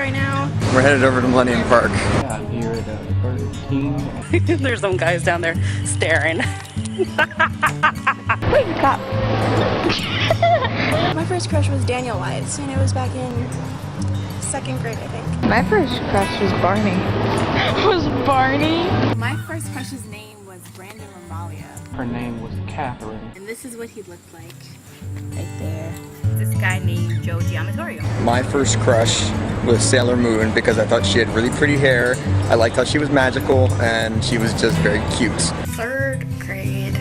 right now. We're headed over to Millennium Park. Yeah, here at Burger King. There's some guys down there staring. Wait, cop. My first crush was Daniel Wise, and it was back in 2nd grade, I think. My first crush was Barney. Was Barney? My first crush's name was Brandon Ramalia. Her name was Catherine. And this is what he looked like. Right there. This guy named Joe Giamatorio. My first crush was Sailor Moon because I thought she had really pretty hair. I liked how she was magical and she was just very cute. 3rd grade,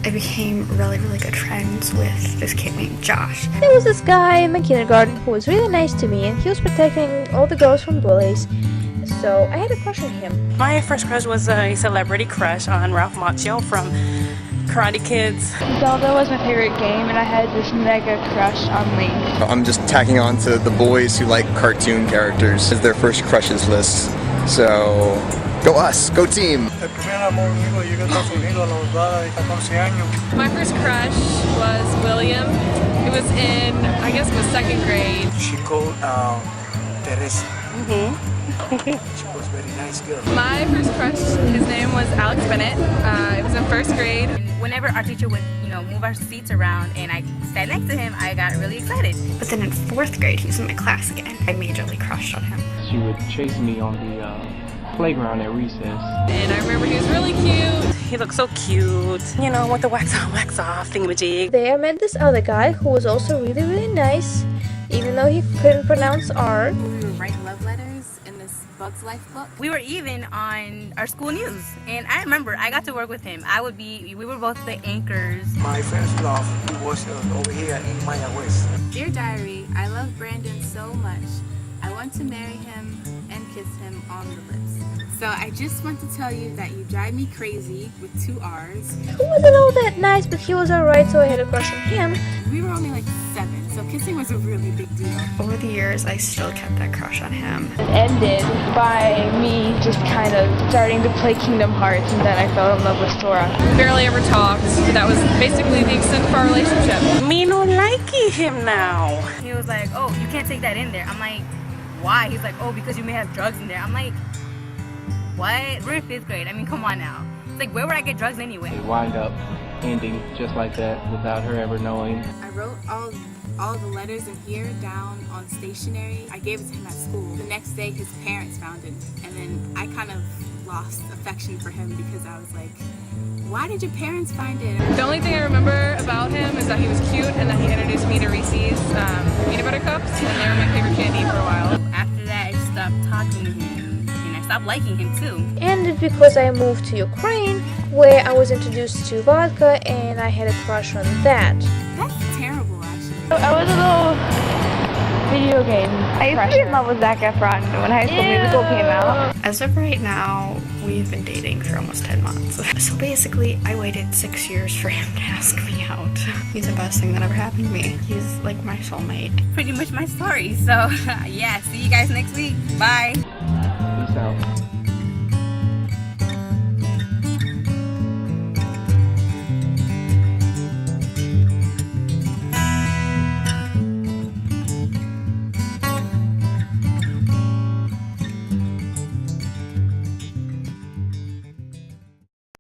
I became really good friends with this kid named Josh. There was this guy in my kindergarten who was really nice to me and he was protecting all the girls from bullies. So I had a crush on him. My first crush was a celebrity crush on Ralph Macchio from Karate Kids. Zelda was my favorite game, and I had this mega crush on Link. I'm just tacking on to the boys who like cartoon characters as their first crushes list. So, go us, go team! My first crush was William. It was in, I guess it was 2nd grade. She called Teresa. She was a very nice girl. My first crush, his name was Alex Bennett. It was in 1st grade. Whenever our teacher would, move our seats around and I sat next to him, I got really excited. But then in 4th grade, he was in my class again. I majorly crushed on him. She would chase me on the playground at recess. And I remember he was really cute. He looked so cute, with the wax on, wax off thingamajig. There I met this other guy who was also really nice, even though he couldn't pronounce R. We would write love letters in this Bugs Life book. We were even on our school news, and I remember I got to work with him. We were both the anchors. My first love was over here in Maya West. Dear Diary, I love Brandon so much. I want to marry him and kiss him on the lips. So I just want to tell you that you drive me crazy with 2 R's. He wasn't all that nice, but he was alright, so I had a crush on him. We were only like 7, so kissing was a really big deal. Over the years, I still kept that crush on him. It ended by me just kind of starting to play Kingdom Hearts, and then I fell in love with Sora. We barely ever talked, but that was basically the extent of our relationship. Me no likey him now. He was like, oh, you can't take that in there. I'm like, why? He's like, oh, because you may have drugs in there. I'm like, what? We're in 5th grade. I mean, come on now. It's like, where would I get drugs anyway? It wind up ending just like that without her ever knowing. I wrote all the letters in here down on stationery. I gave it to him at school. The next day, his parents found it. And then I kind of lost affection for him because I was like, why did your parents find it? The only thing I remember about him is that he was cute and that he introduced me to Reese's peanut butter cups, and they were my favorite candy for a while. After that, I stopped talking to him, and I stopped liking him too. And because I moved to Ukraine, where I was introduced to vodka, and I had a crush on that. That's terrible, actually. I was a little video game I used to be in love with Zac Efron when High School Musical came out. As of right now, we've been dating for almost 10 months. So basically, I waited 6 years for him to ask me out. He's the best thing that ever happened to me. He's like my soulmate. Pretty much my story. So, yeah, see you guys next week. Bye.